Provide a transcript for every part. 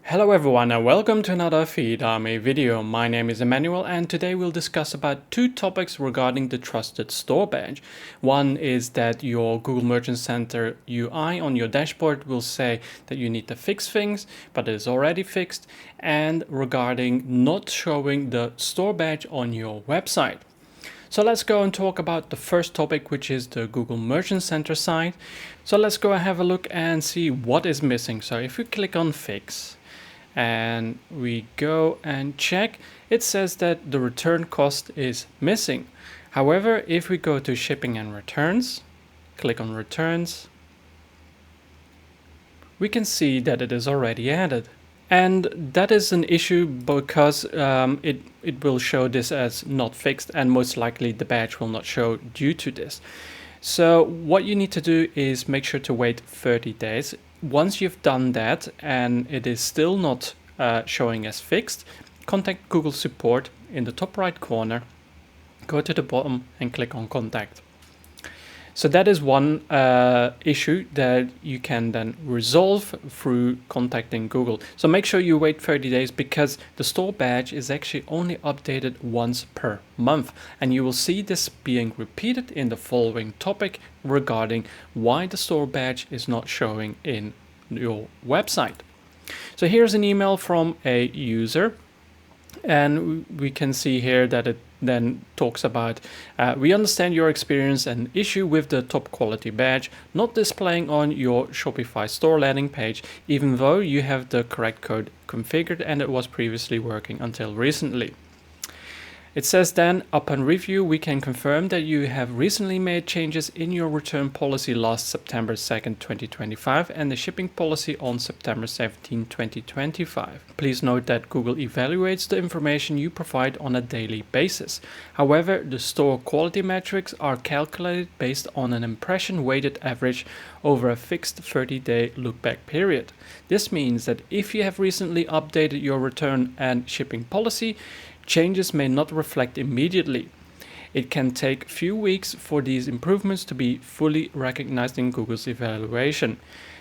Hello everyone and welcome to another FeedArmy video. My name is Emmanuel and today we'll discuss about two topics regarding the trusted store badge. One is that your Google Merchant Center UI on your dashboard will say that you need to fix things, but it is already fixed, and regarding not showing the store badge on your website. So let's go and talk about the first topic, which is the Google Merchant Center site. So let's go and have a look and see what is missing. So if we click on fix, and we go and check, it says that the return cost is missing. However, if we go to shipping and returns, click on returns, we can see that it is already added. And that is an issue because it will show this as not fixed, and most likely the badge will not show due to this. So what you need to do is make sure to wait 30 days. Once you've done that and it is still not showing as fixed, contact Google support in the top right corner, go to the bottom and click on contact. So that is one issue that you can then resolve through contacting Google. So make sure you wait 30 days because the store badge is actually only updated once per month. And you will see this being repeated in the following topic regarding why the store badge is not showing in your website. So here's an email from a user. And we can see here that it then talks about, we understand your experience and issue with the top quality badge not displaying on your Shopify store landing page, even though you have the correct code configured and it was previously working until recently. It says then, upon review, we can confirm that you have recently made changes in your return policy last September 2nd, 2025 and the shipping policy on September 17, 2025. Please note that Google evaluates the information you provide on a daily basis. However, the store quality metrics are calculated based on an impression weighted average over a fixed 30-day look-back period. This means that if you have recently updated your return and shipping policy, changes may not reflect immediately. It can take a few weeks for these improvements to be fully recognized in Google's evaluation.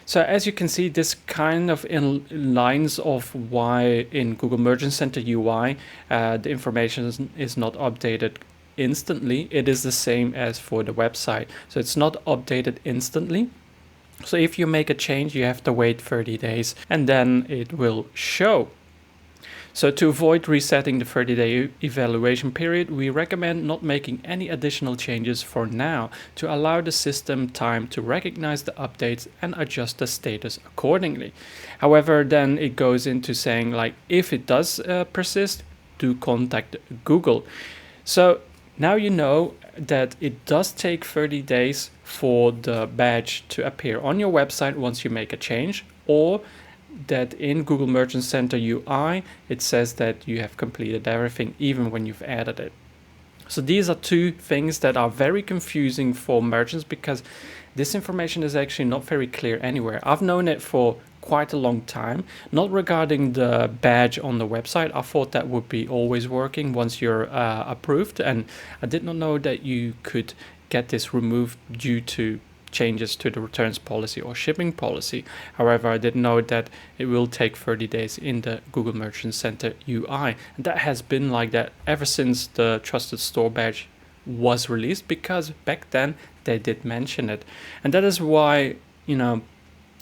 So as you can see, this kind of in lines of why in Google Merchant Center UI the information is not updated instantly. It is the same as for the website. So it's not updated instantly. So if you make a change, you have to wait 30 days and then it will show. So to avoid resetting the 30-day evaluation period, we recommend not making any additional changes for now to allow the system time to recognize the updates and adjust the status accordingly. However, then it goes into saying like, if it does persist, do contact Google. So now you know that it does take 30 days for the badge to appear on your website once you make a change, or that in Google Merchant Center UI, it says that you have completed everything even when you've added it. So these are two things that are very confusing for merchants because this information is actually not very clear anywhere. I've known it for quite a long time, not regarding the badge on the website. I thought that would be always working once you're approved, and I did not know that you could get this removed due to changes to the returns policy or shipping policy. However, I did know that it will take 30 days in the Google Merchant Center UI. And that has been like that ever since the Trusted Store badge was released, because back then they did mention it. And that is why,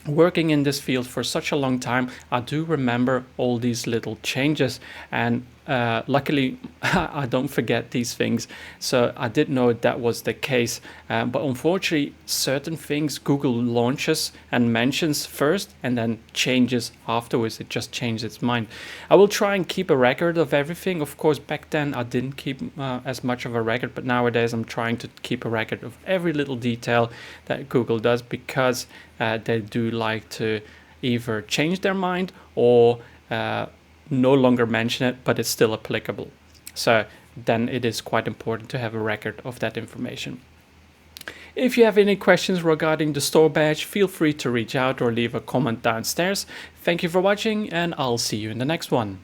working in this field for such a long time, I do remember all these little changes, and luckily I don't forget these things, so I did know that was the case, but unfortunately certain things Google launches and mentions first and then changes afterwards. It just changes its mind. I will try and keep a record of everything. Of course, back then I didn't keep as much of a record, but nowadays I'm trying to keep a record of every little detail that Google does, because they do like to either change their mind or no longer mention it, but it's still applicable. So then it is quite important to have a record of that information. If you have any questions regarding the store badge, feel free to reach out or leave a comment downstairs. Thank you for watching, and I'll see you in the next one.